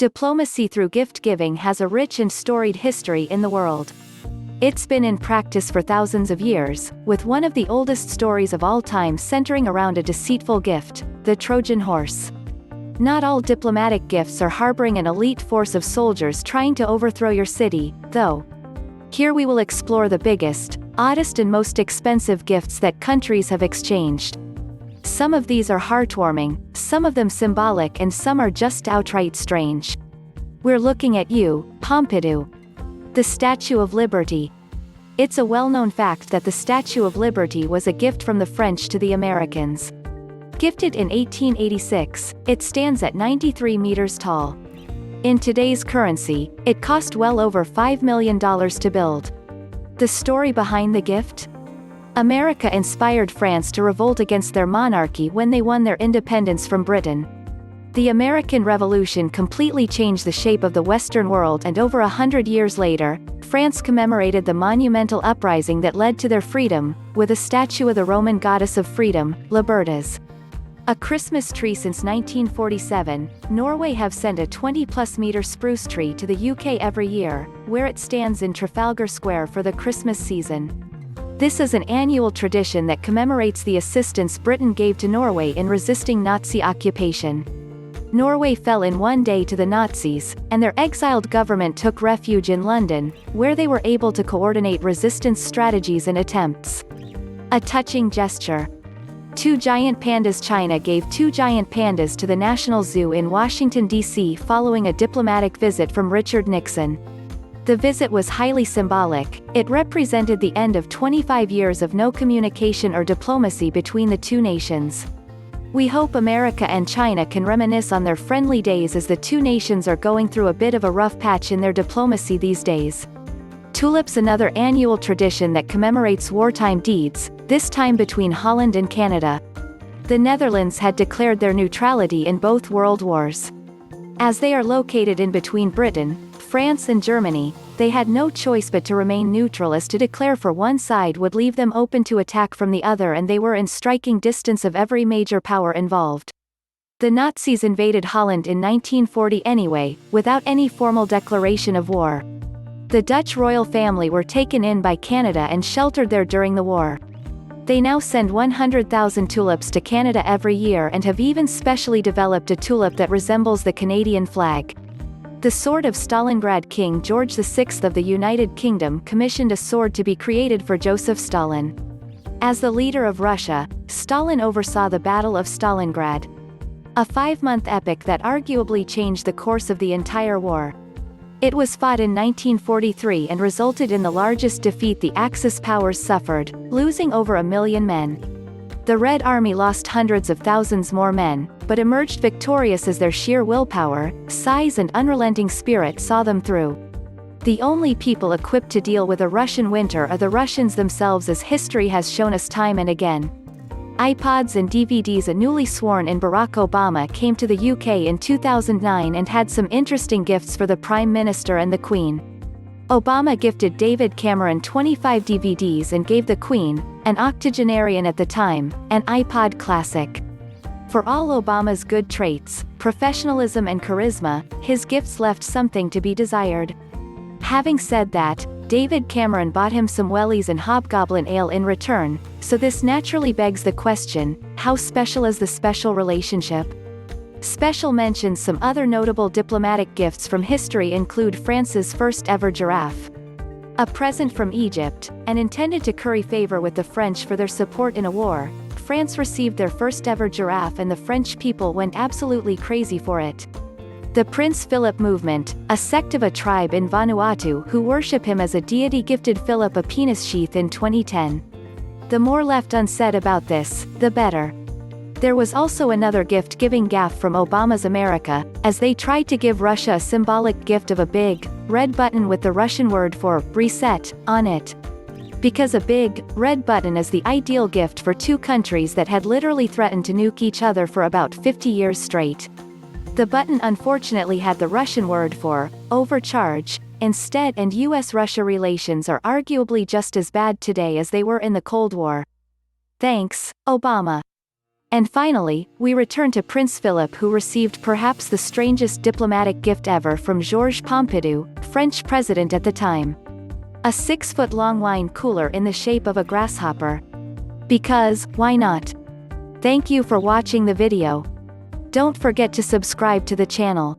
Diplomacy through gift-giving has a rich and storied history in the world. It's been in practice for thousands of years, with one of the oldest stories of all time centering around a deceitful gift, the Trojan Horse. Not all diplomatic gifts are harboring an elite force of soldiers trying to overthrow your city, though. Here we will explore the biggest, oddest and most expensive gifts that countries have exchanged. Some of these are heartwarming, some of them symbolic, and some are just outright strange. We're looking at you, Pompidou. The Statue of Liberty. It's a well-known fact that the Statue of Liberty was a gift from the French to the Americans. Gifted in 1886, it stands at 93 meters tall. In today's currency, it cost well over $5 million to build. The story behind the gift? America inspired France to revolt against their monarchy when they won their independence from Britain. The American Revolution completely changed the shape of the Western world, and over 100 years later, France commemorated the monumental uprising that led to their freedom, with a statue of the Roman goddess of freedom, Libertas. A Christmas tree. Since 1947, Norway have sent a 20-plus meter spruce tree to the UK every year, where it stands in Trafalgar Square for the Christmas season. This is an annual tradition that commemorates the assistance Britain gave to Norway in resisting Nazi occupation. Norway fell in one day to the Nazis, and their exiled government took refuge in London, where they were able to coordinate resistance strategies and attempts. A touching gesture. 2 giant pandas. China gave 2 giant pandas to the National Zoo in Washington, D.C. following a diplomatic visit from Richard Nixon. The visit was highly symbolic. It represented the end of 25 years of no communication or diplomacy between the two nations. We hope America and China can reminisce on their friendly days, as the two nations are going through a bit of a rough patch in their diplomacy these days. Tulips. Another annual tradition that commemorates wartime deeds, this time between Holland and Canada. The Netherlands had declared their neutrality in both world wars. As they are located in between Britain, France and Germany, they had no choice but to remain neutral, as to declare for one side would leave them open to attack from the other, and they were in striking distance of every major power involved. The Nazis invaded Holland in 1940 anyway, without any formal declaration of war. The Dutch royal family were taken in by Canada and sheltered there during the war. They now send 100,000 tulips to Canada every year, and have even specially developed a tulip that resembles the Canadian flag. The sword of Stalingrad. King George VI of the United Kingdom commissioned a sword to be created for Joseph Stalin. As the leader of Russia, Stalin oversaw the Battle of Stalingrad. A 5-month epic that arguably changed the course of the entire war. It was fought in 1943 and resulted in the largest defeat the Axis powers suffered, losing over 1 million men. The Red Army lost hundreds of thousands more men, but emerged victorious as their sheer willpower, size and unrelenting spirit saw them through. The only people equipped to deal with a Russian winter are the Russians themselves, as history has shown us time and again. iPods and DVDs. A newly sworn in Barack Obama came to the UK in 2009 and had some interesting gifts for the Prime Minister and the Queen. Obama gifted David Cameron 25 DVDs and gave the Queen, an octogenarian at the time, an iPod Classic. For all Obama's good traits, professionalism and charisma, his gifts left something to be desired. Having said that, David Cameron bought him some Wellies and Hobgoblin Ale in return, so this naturally begs the question, how special is the special relationship? Special mentions. Some other notable diplomatic gifts from history include France's first ever giraffe. A present from Egypt, and intended to curry favor with the French for their support in a war, France received their first ever giraffe, and the French people went absolutely crazy for it. The Prince Philip movement, a sect of a tribe in Vanuatu who worship him as a deity, gifted Philip a penis sheath in 2010. The more left unsaid about this, the better. There was also another gift-giving gaffe from Obama's America, as they tried to give Russia a symbolic gift of a big, red button with the Russian word for reset on it. Because a big, red button is the ideal gift for two countries that had literally threatened to nuke each other for about 50 years straight. The button unfortunately had the Russian word for overcharge instead, and US-Russia relations are arguably just as bad today as they were in the Cold War. Thanks, Obama. And finally, we return to Prince Philip, who received perhaps the strangest diplomatic gift ever from Georges Pompidou, French president at the time. A 6-foot-long wine cooler in the shape of a grasshopper. Because, why not? Thank you for watching the video. Don't forget to subscribe to the channel.